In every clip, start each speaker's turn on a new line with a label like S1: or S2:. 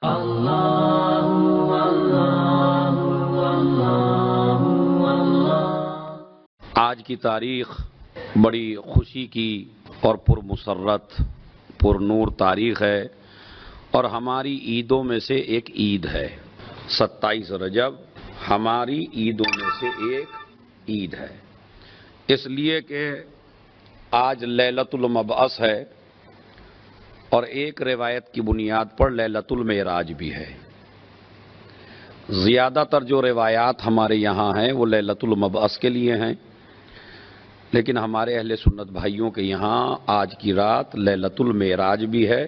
S1: آج کی تاریخ بڑی خوشی کی اور پرمسرت پرنور تاریخ ہے، اور ہماری عیدوں میں سے ایک عید ہے 27 رجب، ہماری عیدوں میں سے ایک عید ہے، اس لیے کہ آج لیلۃ المبعث ہے، اور ایک روایت کی بنیاد پر لیلۃ المعراج بھی ہے۔ زیادہ تر جو روایات ہمارے یہاں ہیں وہ لیلۃ المبعث کے لیے ہیں، لیکن ہمارے اہل سنت بھائیوں کے یہاں آج کی رات لیلۃ المعراج بھی ہے،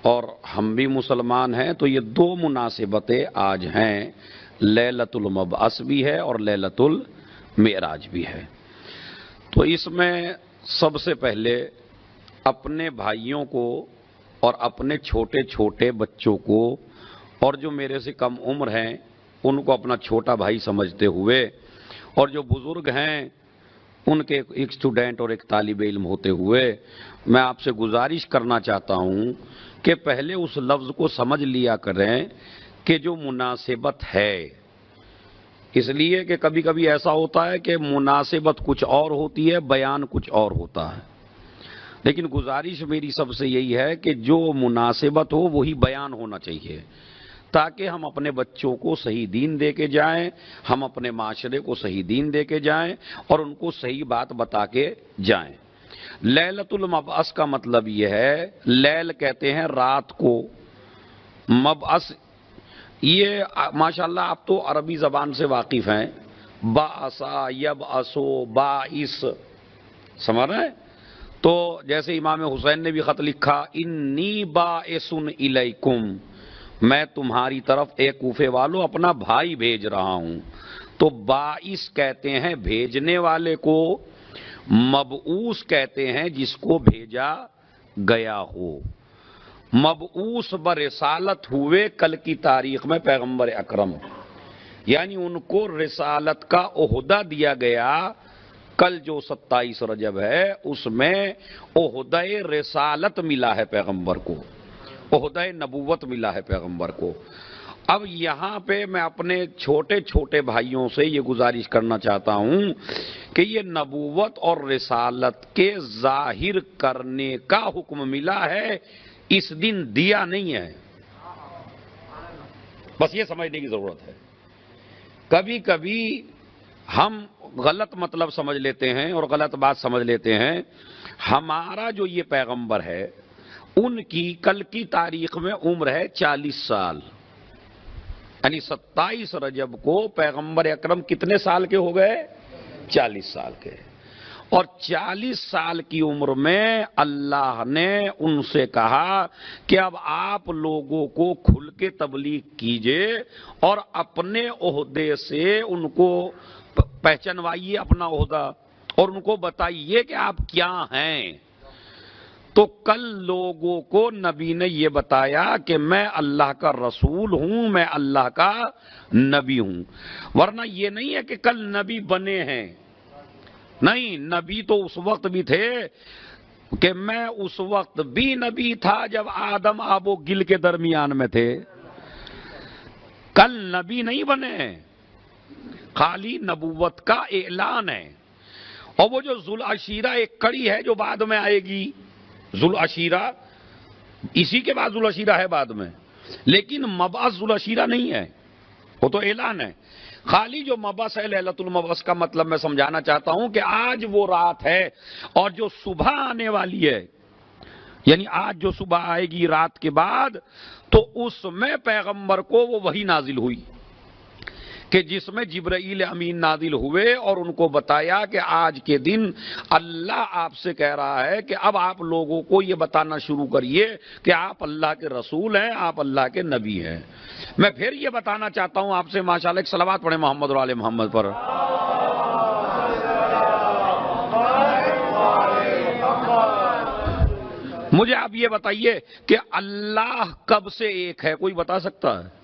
S1: اور ہم بھی مسلمان ہیں تو یہ دو مناسبتیں آج ہیں، لیلۃ المبعث بھی ہے اور لیلۃ المعراج بھی ہے۔ تو اس میں سب سے پہلے اپنے بھائیوں کو اور اپنے چھوٹے چھوٹے بچوں کو، اور جو میرے سے کم عمر ہیں ان کو اپنا چھوٹا بھائی سمجھتے ہوئے، اور جو بزرگ ہیں ان کے ایک اسٹوڈنٹ اور ایک طالب علم ہوتے ہوئے، میں آپ سے گزارش کرنا چاہتا ہوں کہ پہلے اس لفظ کو سمجھ لیا کریں کہ جو مناسبت ہے، اس لیے کہ کبھی کبھی ایسا ہوتا ہے کہ مناسبت کچھ اور ہوتی ہے، بیان کچھ اور ہوتا ہے، لیکن گزارش میری سب سے یہی ہے کہ جو مناسبت ہو وہی بیان ہونا چاہیے، تاکہ ہم اپنے بچوں کو صحیح دین دے کے جائیں، ہم اپنے معاشرے کو صحیح دین دے کے جائیں اور ان کو صحیح بات بتا کے جائیں۔ لیلۃ المبعث کا مطلب یہ ہے، لیل کہتے ہیں رات کو، مبعث یہ ماشاءاللہ آپ تو عربی زبان سے واقف ہیں، بعثا یبعثو باعث، سمجھ رہے ہیں؟ تو جیسے امام حسین نے بھی خط لکھا، انی باعث الیکم، میں تمہاری طرف اے کوفے والو اپنا بھائی بھیج رہا ہوں، تو باعث کہتے ہیں بھیجنے والے کو، مبعوث کہتے ہیں جس کو بھیجا گیا ہو۔ مبعوث برسالت ہوئے کل کی تاریخ میں پیغمبر اکرم، یعنی ان کو رسالت کا عہدہ دیا گیا۔ کل جو 27 رجب ہے اس میں عہدہ رسالت ملا ہے پیغمبر کو، عہدہ نبوت ملا ہے پیغمبر کو۔ اب یہاں پہ میں اپنے چھوٹے چھوٹے بھائیوں سے یہ گزارش کرنا چاہتا ہوں کہ یہ نبوت اور رسالت کے ظاہر کرنے کا حکم ملا ہے، اس دن دیا نہیں ہے، بس یہ سمجھنے کی ضرورت ہے۔ کبھی کبھی ہم غلط مطلب سمجھ لیتے ہیں اور غلط بات سمجھ لیتے ہیں۔ ہمارا جو یہ پیغمبر ہے ان کی کل کی تاریخ میں عمر ہے 40 سال، یعنی 27 رجب کو پیغمبر اکرم کتنے سال کے ہو گئے؟ 40 سال کے، اور 40 سال کی عمر میں اللہ نے ان سے کہا کہ اب آپ لوگوں کو کھل کے تبلیغ کیجئے اور اپنے عہدے سے ان کو پہچنوائیے اپنا عہدہ، اور ان کو بتائیے کہ آپ کیا ہیں۔ تو کل لوگوں کو نبی نے یہ بتایا کہ میں اللہ کا رسول ہوں، میں اللہ کا نبی ہوں، ورنہ یہ نہیں ہے کہ کل نبی بنے ہیں، نہیں، نبی تو اس وقت بھی تھے کہ میں اس وقت بھی نبی تھا جب آدم آب و گل کے درمیان میں تھے، کل نبی نہیں بنے، خالی نبوت کا اعلان ہے۔ اور وہ جو ذوالعشیرہ ایک کڑی ہے جو بعد میں آئے گی، ذوالعشیرہ اسی کے بعد ذوالعشیرہ ہے بعد میں، لیکن مبعث ذوالعشیرہ نہیں ہے، وہ تو اعلان ہے۔ خالی جو مبعث ہے لیلۃ المبعث کا مطلب میں سمجھانا چاہتا ہوں کہ آج وہ رات ہے، اور جو صبح آنے والی ہے، یعنی آج جو صبح آئے گی رات کے بعد، تو اس میں پیغمبر کو وہ وحی نازل ہوئی کہ جس میں جبرائیل امین نازل ہوئے اور ان کو بتایا کہ آج کے دن اللہ آپ سے کہہ رہا ہے کہ اب آپ لوگوں کو یہ بتانا شروع کریے کہ آپ اللہ کے رسول ہیں، آپ اللہ کے نبی ہیں۔ میں پھر یہ بتانا چاہتا ہوں آپ سے، ماشاءاللہ ایک صلوات پڑھیں محمد اور آل محمد پر۔ مجھے آپ یہ بتائیے کہ اللہ کب سے ایک ہے، کوئی بتا سکتا ہے؟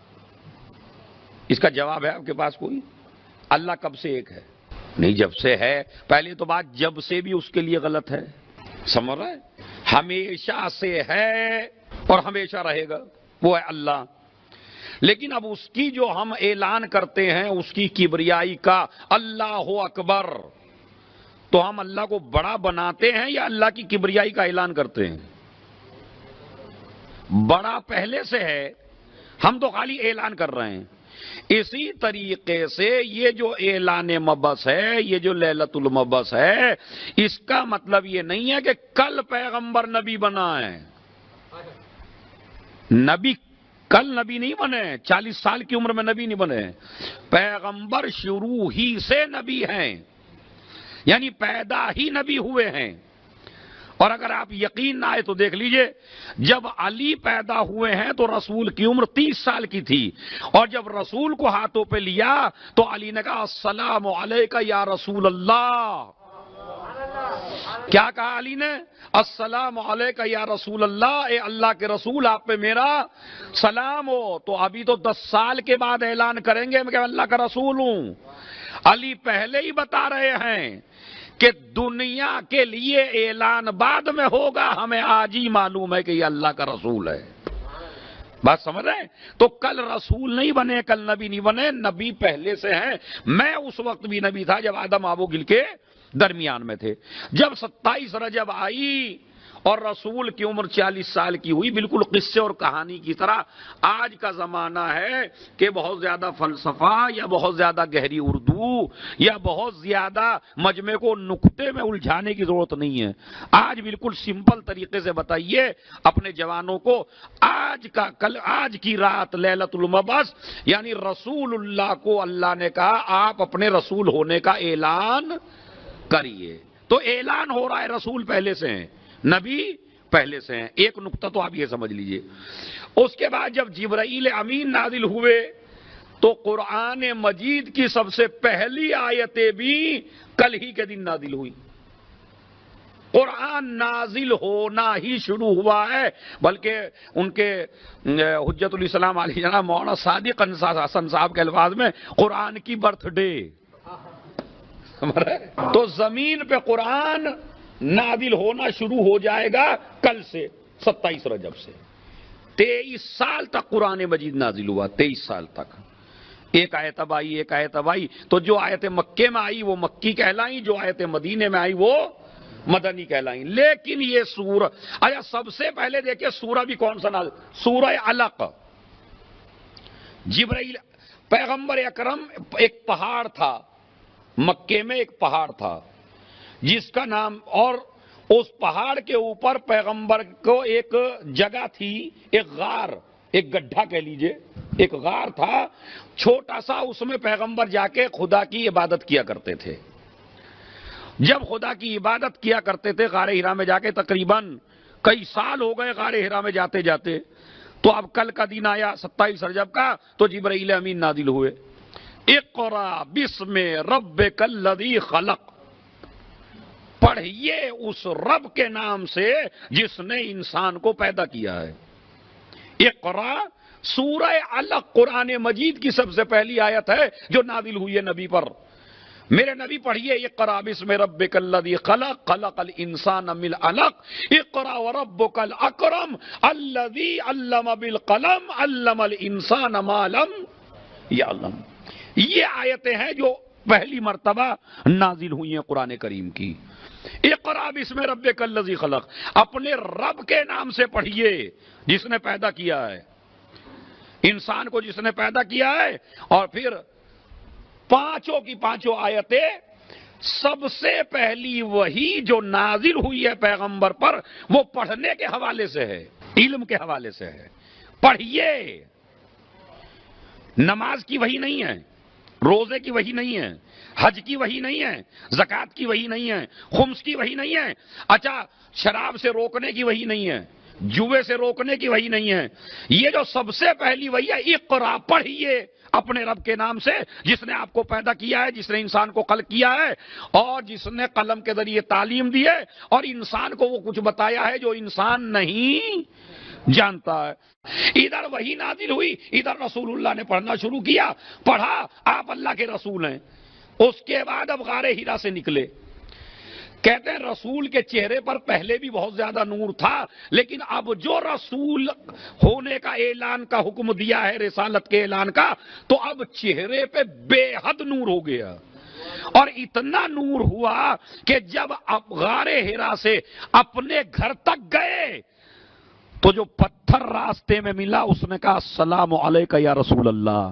S1: اس کا جواب ہے آپ کے پاس کوئی؟ اللہ کب سے ایک ہے؟ نہیں، جب سے ہے۔ پہلے تو بات جب سے بھی اس کے لیے غلط ہے، سمجھ رہے ہیں؟ ہمیشہ سے ہے اور ہمیشہ رہے گا، وہ ہے اللہ۔ لیکن اب اس کی جو ہم اعلان کرتے ہیں اس کی کبریائی کا، اللہ اکبر، تو ہم اللہ کو بڑا بناتے ہیں یا اللہ کی کبریائی کا اعلان کرتے ہیں؟ بڑا پہلے سے ہے، ہم تو خالی اعلان کر رہے ہیں۔ اسی طریقے سے یہ جو اعلان مبعث ہے، یہ جو لیلۃ المبعث ہے، اس کا مطلب یہ نہیں ہے کہ کل پیغمبر نبی بنا ہے۔ نبی کل نبی نہیں بنے، 40 سال کی عمر میں نبی نہیں بنے، پیغمبر شروع ہی سے نبی ہیں، یعنی پیدا ہی نبی ہوئے ہیں۔ اور اگر آپ یقین نہ آئے تو دیکھ لیجئے، جب علی پیدا ہوئے ہیں تو رسول کی عمر 30 سال کی تھی، اور جب رسول کو ہاتھوں پہ لیا تو علی نے کہا السلام علیکہ یا رسول اللہ۔ کیا کہا علی نے؟ السلام علیکہ یا رسول اللہ، اے اللہ کے رسول آپ پہ میرا سلام ہو۔ تو ابھی تو 10 سال کے بعد اعلان کریں گے کہ میں اللہ کا رسول ہوں۔ علی پہلے ہی بتا رہے ہیں کہ دنیا کے لیے اعلان بعد میں ہوگا، ہمیں آج ہی معلوم ہے کہ یہ اللہ کا رسول ہے۔ بات سمجھ رہے ہیں؟ تو کل رسول نہیں بنے، کل نبی نہیں بنے، نبی پہلے سے ہیں۔ میں اس وقت بھی نبی تھا جب آدم آب و گل کے درمیان میں تھے۔ جب 27 رجب آئی اور رسول کی عمر 40 سال کی ہوئی، بالکل قصے اور کہانی کی طرح۔ آج کا زمانہ ہے کہ بہت زیادہ فلسفہ یا بہت زیادہ گہری اردو یا بہت زیادہ مجمع کو نقطے میں الجھانے کی ضرورت نہیں ہے۔ آج بالکل سمپل طریقے سے بتائیے اپنے جوانوں کو، آج کی رات لیلۃ المبعث، یعنی رسول اللہ کو اللہ نے کہا آپ اپنے رسول ہونے کا اعلان کریے۔ تو اعلان ہو رہا ہے، رسول پہلے سے ہیں، نبی پہلے سے ہیں۔ ایک نقطہ تو آپ یہ سمجھ لیجئے۔ اس کے بعد جب جبرائیل امین نازل ہوئے تو قرآن مجید کی سب سے پہلی آیتیں بھی کل ہی کے دن نازل ہوئی۔ قرآن نازل ہونا ہی شروع ہوا ہے، بلکہ ان کے حجت الاسلام علیہ جناب مولانا صادق حسن صاحب کے الفاظ میں قرآن کی برتھ ڈے۔ تو زمین پہ قرآن نازل ہونا شروع ہو جائے گا کل سے، 27 رجب سے۔ 23 سال تک قرآن مجید نازل ہوا، 23 سال تک ایک آیت اب آئی، ایک آیت اب آئی۔ تو جو آیت مکے میں آئی وہ مکی کہلائیں، جو آیت مدینے میں آئی وہ مدنی کہلائیں۔ لیکن یہ سورہ، اچھا سب سے پہلے دیکھیں سورہ بھی کون سا نازل؟ سورہ علق۔ جبرائیل پیغمبر اکرم، ایک پہاڑ تھا مکے میں، ایک پہاڑ تھا جس کا نام، اور اس پہاڑ کے اوپر پیغمبر کو ایک جگہ تھی، ایک غار، ایک گڈھا کہہ لیجئے، ایک غار تھا چھوٹا سا، اس میں پیغمبر جا کے خدا کی عبادت کیا کرتے تھے۔ جب خدا کی عبادت کیا کرتے تھے غار ہرا میں جا کے، تقریباً کئی سال ہو گئے غار ہرا میں جاتے جاتے، تو اب کل کا دن آیا 27 رجب کا، تو جبرائیل امین نازل ہوئے۔ اقرا بسم ربک الذی خلق، پڑھیے اس رب کے نام سے جس نے انسان کو پیدا کیا ہے۔ اقرا سورہ علق قرآن مجید کی سب سے پہلی آیت ہے جو نازل ہوئی ہے نبی پر۔ میرے نبی پڑھیے اقرا بسم ربک الذی خلق، خلق الانسان من علق، اقرا وربک الاکرم الذی علم بالقلم، علم الانسان ما لم یعلم۔ یہ آیتیں ہیں جو پہلی مرتبہ نازل ہوئی ہیں قرآن کریم کی۔ اقرا بسم ربک الذی خلق، اپنے رب کے نام سے پڑھیے جس نے پیدا کیا ہے انسان کو، جس نے پیدا کیا ہے۔ اور پھر پانچوں کی پانچوں آیتیں سب سے پہلی وہی جو نازل ہوئی ہے پیغمبر پر، وہ پڑھنے کے حوالے سے ہے، علم کے حوالے سے ہے۔ پڑھیے، نماز کی وحی نہیں ہے، روزے کی وحی نہیں ہے، حج کی وحی نہیں ہے، زکوٰۃ کی وحی نہیں ہے، خمس کی وحی نہیں ہے، اچھا شراب سے روکنے کی وحی نہیں ہے، جوے سے روکنے کی وحی نہیں ہے۔ یہ جو سب سے پہلی وحی ہے، اقرا، پڑھیے اپنے رب کے نام سے جس نے آپ کو پیدا کیا ہے، جس نے انسان کو خلق کیا ہے، اور جس نے قلم کے ذریعے تعلیم دی ہے اور انسان کو وہ کچھ بتایا ہے جو انسان نہیں جانتا ہے۔ ادھر وحی نازل ہوئی، ادھر رسول اللہ نے پڑھنا شروع کیا، پڑھا، آپ اللہ کے رسول ہیں۔ اس کے بعد اب غار ہرا سے نکلے، کہتے ہیں رسول کے چہرے پر پہلے بھی بہت زیادہ نور تھا، لیکن اب جو رسول ہونے کا اعلان کا حکم دیا ہے، رسالت کے اعلان کا، تو اب چہرے پہ بے حد نور ہو گیا، اور اتنا نور ہوا کہ جب اب غار حرا سے اپنے گھر تک گئے تو جو پتھر راستے میں ملا اس نے کہا السلام علیکہ یا رسول اللہ،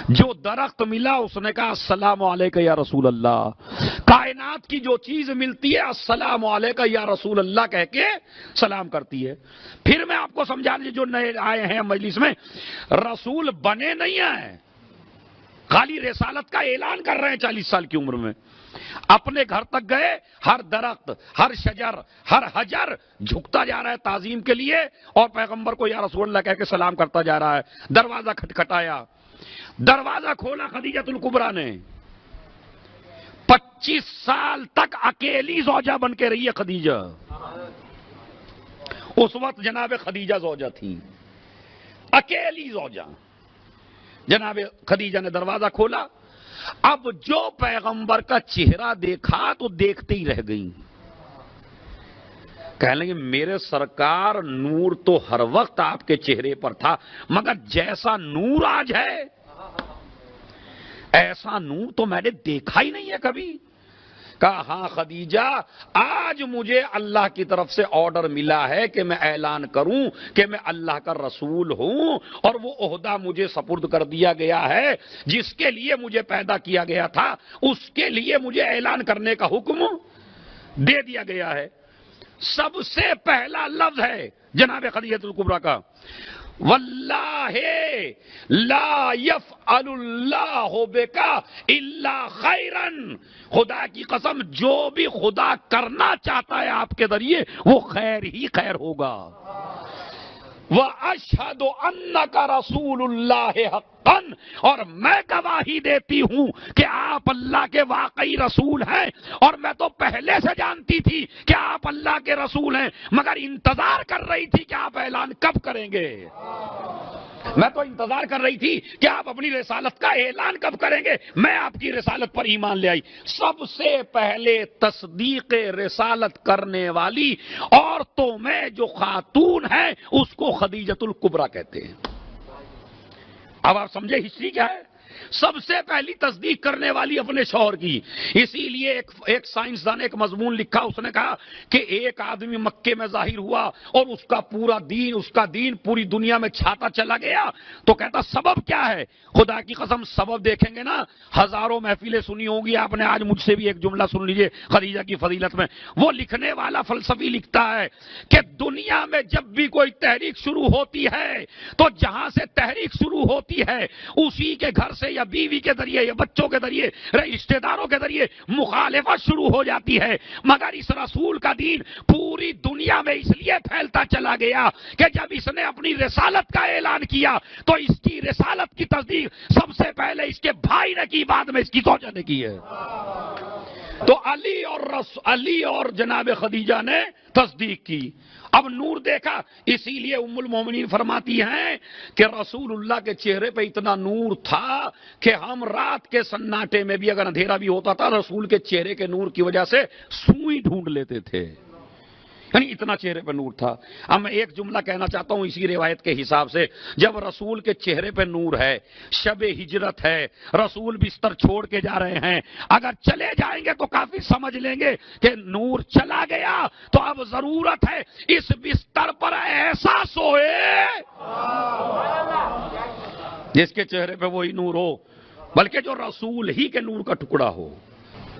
S1: جو درخت ملا اس نے کہا السلام علیکہ یا رسول اللہ، کائنات کی جو چیز ملتی ہے السلام علیکہ یا رسول اللہ کہہ کے سلام کرتی ہے۔ پھر میں آپ کو سمجھا دیجیے، جو نئے آئے ہیں مجلس میں، رسول بنے نہیں ہیں، خالی رسالت کا اعلان کر رہے ہیں 40 سال کی عمر میں۔ اپنے گھر تک گئے، ہر درخت، ہر شجر، ہر حجر جھکتا جا رہا ہے تعظیم کے لیے، اور پیغمبر کو یا رسول اللہ کہہ کے سلام کرتا جا رہا ہے۔ دروازہ کھٹکھٹایا، دروازہ کھولا خدیجہ الکبریٰ نے۔ 25 سال تک اکیلی زوجہ بن کے رہی ہے خدیجہ۔ اس وقت جناب خدیجہ زوجہ تھی، اکیلی زوجہ۔ جناب خدیجہ نے دروازہ کھولا، اب جو پیغمبر کا چہرہ دیکھا تو دیکھتے ہی رہ گئیں۔ کہنے لگے میرے سرکار، نور تو ہر وقت آپ کے چہرے پر تھا، مگر جیسا نور آج ہے ایسا نور تو میں نے دیکھا ہی نہیں ہے کبھی۔ کہا ہاں خدیجہ، آج مجھے اللہ کی طرف سے آرڈر ملا ہے کہ میں اعلان کروں کہ میں اللہ کا رسول ہوں، اور وہ عہدہ مجھے سپرد کر دیا گیا ہے جس کے لیے مجھے پیدا کیا گیا تھا، اس کے لیے مجھے اعلان کرنے کا حکم دے دیا گیا ہے۔ سب سے پہلا لفظ ہے جناب خدیجہ الکبریٰ کا، واللہ لا یفعل اللہ بک الا خیرا، خدا کی قسم جو بھی خدا کرنا چاہتا ہے آپ کے ذریعے وہ خیر ہی خیر ہوگا۔ وَأَشْهَدُ أَنَّكَ رَسُولُ اللَّهِ حَقًّا، اور میں گواہی دیتی ہوں کہ آپ اللہ کے واقعی رسول ہیں، اور میں تو پہلے سے جانتی تھی کہ آپ اللہ کے رسول ہیں، مگر انتظار کر رہی تھی کہ آپ اعلان کب کریں گے۔ میں تو انتظار کر رہی تھی کہ آپ اپنی رسالت کا اعلان کب کریں گے، میں آپ کی رسالت پر ایمان لے آئی۔ سب سے پہلے تصدیق رسالت کرنے والی عورتوں میں جو خاتون ہے اس کو خدیجہ الکبریٰ کہتے ہیں۔ اب آپ سمجھے ہسٹری کیا ہے؟ سب سے پہلی تصدیق کرنے والی اپنے شوہر کی۔ اسی لیے ایک سائنسدان ایک مضمون لکھا، اس نے کہا کہ ایک آدمی مکے میں ظاہر ہوا اور اس کا دین پوری دنیا میں چھاتا چلا گیا، تو کہتا سبب کیا ہے؟ خدا کی قسم سبب دیکھیں گے نا، ہزاروں محفلیں سنی ہوں گی آپ نے، آج مجھ سے بھی ایک جملہ سن لیجئے خدیجہ کی فضیلت میں۔ وہ لکھنے والا فلسفی لکھتا ہے کہ دنیا میں جب بھی کوئی تحریک شروع ہوتی ہے تو جہاں سے تحریک شروع ہوتی ہے اسی کے گھر سے یا بیوی کے ذریعے یا بچوں کے ذریعے رشتہ داروں کے ذریعے مخالفت شروع ہو جاتی ہے، مگر اس رسول کا دین پوری دنیا میں اس لیے پھیلتا چلا گیا کہ جب اس نے اپنی رسالت کا اعلان کیا تو اس کی رسالت کی تصدیق سب سے پہلے اس کے بھائی نے کی، بعد میں اس کی زوجہ نے کی ہے۔ تو علی اور جناب خدیجہ نے تصدیق کی۔ اب نور دیکھا، اسی لیے ام المومنین فرماتی ہیں کہ رسول اللہ کے چہرے پہ اتنا نور تھا کہ ہم رات کے سناٹے میں بھی اگر اندھیرا بھی ہوتا تھا رسول کے چہرے کے نور کی وجہ سے سوئی ڈھونڈ لیتے تھے، یعنی اتنا چہرے پہ نور تھا۔ اب میں ایک جملہ کہنا چاہتا ہوں اسی روایت کے حساب سے، جب رسول کے چہرے پہ نور ہے، شب ہجرت ہے، رسول بستر چھوڑ کے جا رہے ہیں، اگر چلے جائیں گے تو کافی سمجھ لیں گے کہ نور چلا گیا، تو اب ضرورت ہے اس بستر پر ایسا سوئے جس کے چہرے پہ وہی نور ہو، بلکہ جو رسول ہی کے نور کا ٹکڑا ہو۔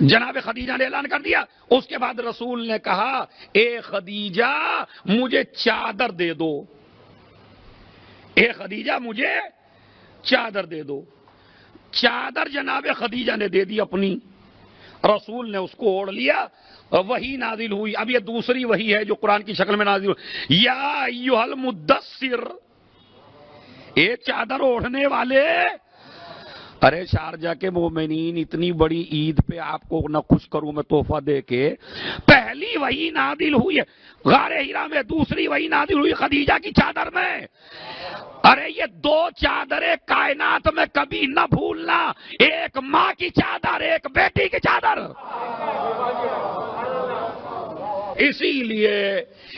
S1: جناب خدیجہ نے اعلان کر دیا، اس کے بعد رسول نے کہا اے خدیجہ مجھے چادر دے دو، اے خدیجہ مجھے چادر دے دو۔ چادر جناب خدیجہ نے دے دی اپنی، رسول نے اس کو اوڑھ لیا، وحی نازل ہوئی۔ اب یہ دوسری وحی ہے جو قرآن کی شکل میں نازل ہوئی، یا ایھا المدثر، اے چادر اوڑھنے والے۔ ارے شارجہ کے مومنین، اتنی بڑی عید پہ آپ کو نہ خوش کروں میں تحفہ دے کے، پہلی وحی نازل ہوئی غار حرا میں، دوسری وحی نازل ہوئی خدیجہ کی چادر میں۔ ارے یہ دو چادریں کائنات میں کبھی نہ بھولنا، ایک ماں کی چادر، ایک بیٹی کی چادر۔ اسی لیے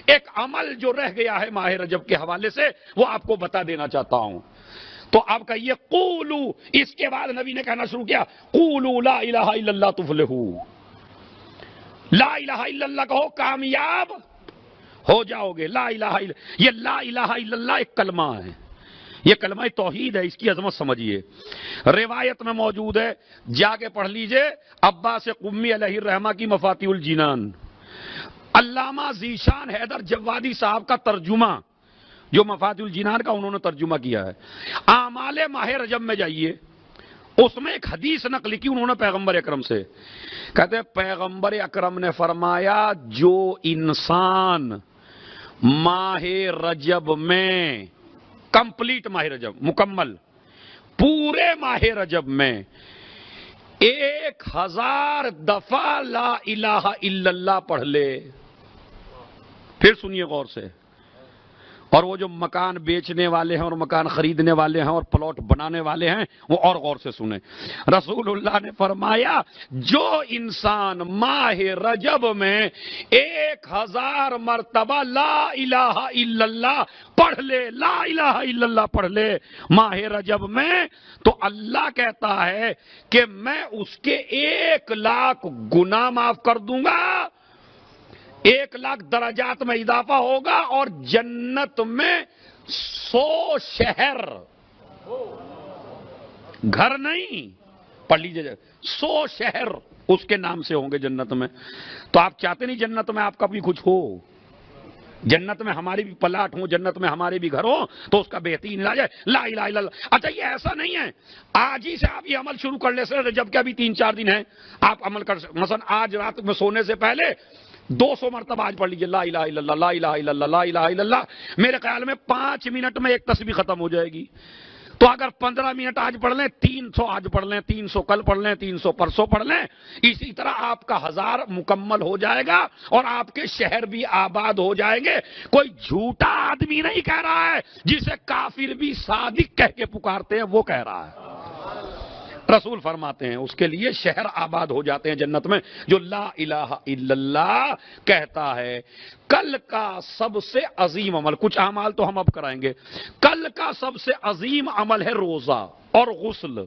S1: ایک عمل جو رہ گیا ہے ماہ رجب کے حوالے سے وہ آپ کو بتا دینا چاہتا ہوں. تو آپ کہیے قولو، اس کے بعد نبی نے کہنا شروع کیا قولو لا الہ الا اللہ تفلحو، لا الہ الا اللہ کہو کامیاب ہو جاؤ گے. لا الہ الا، یہ لا الہ الا اللہ ایک کلمہ ہے، یہ کلمہ توحید ہے، اس کی عظمت سمجھیے. روایت میں موجود ہے، جا کے پڑھ لیجئے عباس قمی علیہ الرحمہ کی مفاتیح الجنان. علامہ ذیشان حیدر جوادی صاحب کا ترجمہ جو مفاتیح الجنان کا انہوں نے ترجمہ کیا ہے. اعمال ماہ رجب میں جائیے، اس میں ایک حدیث نقل کی انہوں نے پیغمبر اکرم سے، کہتے ہیں پیغمبر اکرم نے فرمایا جو انسان ماہ رجب میں کمپلیٹ، ماہ رجب مکمل پورے ماہ رجب میں 1000 دفعہ لا الہ الا اللہ پڑھ لے. پھر سنیے غور سے، اور وہ جو مکان بیچنے والے ہیں اور مکان خریدنے والے ہیں اور پلاٹ بنانے والے ہیں وہ اور غور سے سنیں. رسول اللہ نے فرمایا جو انسان ماہ رجب میں 1000 مرتبہ لا الہ الا اللہ پڑھ لے، لا الہ الا اللہ پڑھ لے ماہ رجب میں، تو اللہ کہتا ہے کہ میں اس کے 1,00,000 گناہ معاف کر دوں گا، 1,00,000 درجات میں اضافہ ہوگا، اور جنت میں 100 شہر، گھر نہیں، پڑھ لیجئے 100 شہر اس کے نام سے ہوں گے جنت میں. تو آپ چاہتے نہیں جنت میں آپ کا بھی کچھ ہو، جنت میں ہمارے بھی پلاٹ ہوں، جنت میں ہمارے بھی گھر ہوں، تو اس کا بہترین علاج ہے لا الہ الا اللہ. اچھا یہ ایسا نہیں ہے آج ہی سے آپ یہ عمل شروع کر لیں، رجب کے ابھی 3-4 دن ہیں، آپ عمل کر سکتے. مثلا آج رات میں سونے سے پہلے 200 مرتبہ آج پڑھ لیجئے لا الہ الا اللہ، لا الہ الا اللہ، لا الہ الا اللہ. میرے خیال میں 5 منٹ میں ایک تسبیح ختم ہو جائے گی. تو اگر 15 منٹ آج پڑھ لیں، 300 آج پڑھ لیں، 300 کل پڑھ لیں، 300 پرسوں پڑھ لیں، اسی طرح آپ کا 1000 مکمل ہو جائے گا اور آپ کے شہر بھی آباد ہو جائیں گے. کوئی جھوٹا آدمی نہیں کہہ رہا ہے، جسے کافر بھی صادق کہہ کے پکارتے ہیں وہ کہہ رہا ہے. رسول فرماتے ہیں اس کے لیے شہر آباد ہو جاتے ہیں جنت میں جو لا الہ الا اللہ کہتا ہے. کل کا سب سے عظیم عمل، کچھ اعمال تو ہم اب کرائیں گے، کل کا سب سے عظیم عمل ہے روزہ اور غسل.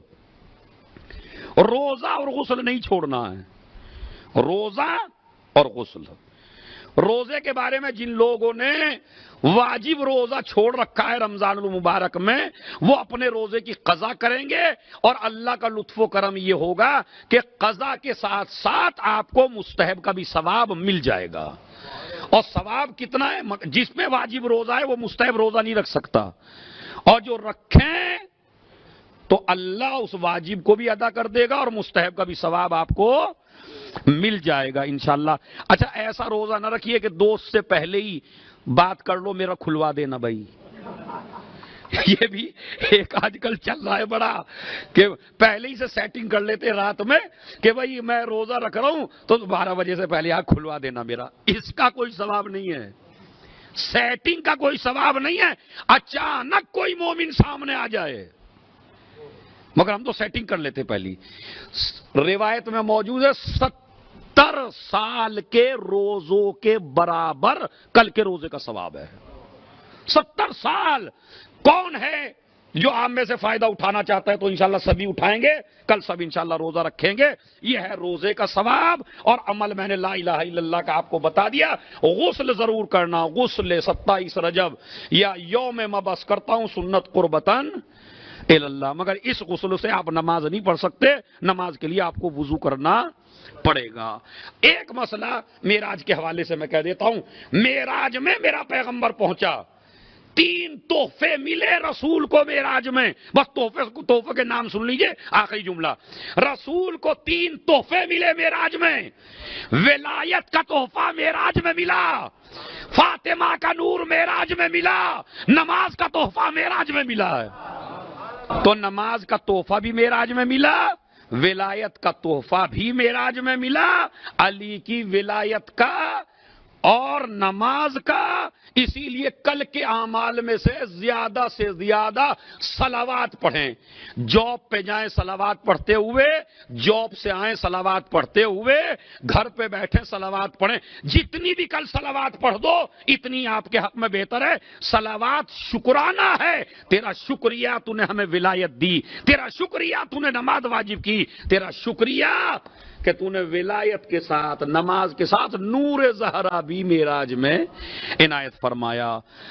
S1: روزہ اور غسل نہیں چھوڑنا ہے، روزہ اور غسل. روزے کے بارے میں جن لوگوں نے واجب روزہ چھوڑ رکھا ہے رمضان المبارک میں، وہ اپنے روزے کی قضا کریں گے، اور اللہ کا لطف و کرم یہ ہوگا کہ قضا کے ساتھ ساتھ آپ کو مستحب کا بھی ثواب مل جائے گا. اور ثواب کتنا ہے؟ جس میں واجب روزہ ہے وہ مستحب روزہ نہیں رکھ سکتا، اور جو رکھیں تو اللہ اس واجب کو بھی ادا کر دے گا اور مستحب کا بھی ثواب آپ کو مل جائے گا انشاءاللہ. اچھا ایسا روزہ نہ رکھیے کہ دوست سے پہلے ہی بات کر لو میرا کھلوا دینا بھائی. یہ بھی ایک آج کل چل رہا ہے بڑا، کہ پہلے ہی سے سیٹنگ کر لیتے رات میں کہ بھائی میں روزہ رکھ رہا ہوں تو 12 بجے سے پہلے آپ کھلوا دینا میرا. اس کا کوئی ثواب نہیں ہے، سیٹنگ کا کوئی ثواب نہیں ہے. اچانک کوئی مومن سامنے آ جائے، مگر ہم تو سیٹنگ کر لیتے پہلی. روایت میں موجود ہے 70 سال کے روزوں کے برابر کل کے روزے کا ثواب ہے. 70 سال. کون ہے جو آپ میں سے فائدہ اٹھانا چاہتا ہے؟ تو انشاءاللہ سبھی اٹھائیں گے، کل سب انشاءاللہ روزہ رکھیں گے. یہ ہے روزے کا ثواب. اور عمل میں نے لا الہ الا اللہ کا آپ کو بتا دیا. غسل ضرور کرنا، غسل 27 رجب یا یوم مبعث کرتا ہوں سنت قربتاً اللہ. مگر اس غسل سے آپ نماز نہیں پڑھ سکتے، نماز کے لیے آپ کو وضو کرنا پڑے گا. ایک مسئلہ معراج کے حوالے سے میں کہہ دیتا ہوں. معراج میں میرا پیغمبر پہنچا، 3 تحفے ملے رسول کو معراج میں. بس تحفے کے نام سن لیجئے، آخری جملہ. رسول کو 3 تحفے ملے معراج میں. ولایت کا تحفہ معراج میں ملا، فاطمہ کا نور معراج میں ملا، نماز کا تحفہ معراج میں ملا ہے. تو نماز کا تحفہ بھی معراج میں ملا، ولایت کا تحفہ بھی معراج میں ملا، علی کی ولایت کا اور نماز کا اسی لیے کل کے اعمال میں سے زیادہ صلوات پڑھیں. جاب پہ جائیں صلوات پڑھتے ہوئے, جاب سے آئیں صلوات پڑھتے ہوئے, گھر پہ بیٹھے صلوات پڑھیں. جتنی بھی کل صلوات پڑھ دو اتنی آپ کے حق میں بہتر ہے. صلوات شکرانہ ہے. تیرا شکریہ تو نے ہمیں ولایت دی, تیرا شکریہ تو نے نماز واجب کی, تیرا شکریہ کہ تو نے ولایت کے ساتھ نماز کے ساتھ نور زہرا بھی معراج میں عنایت فرمایا.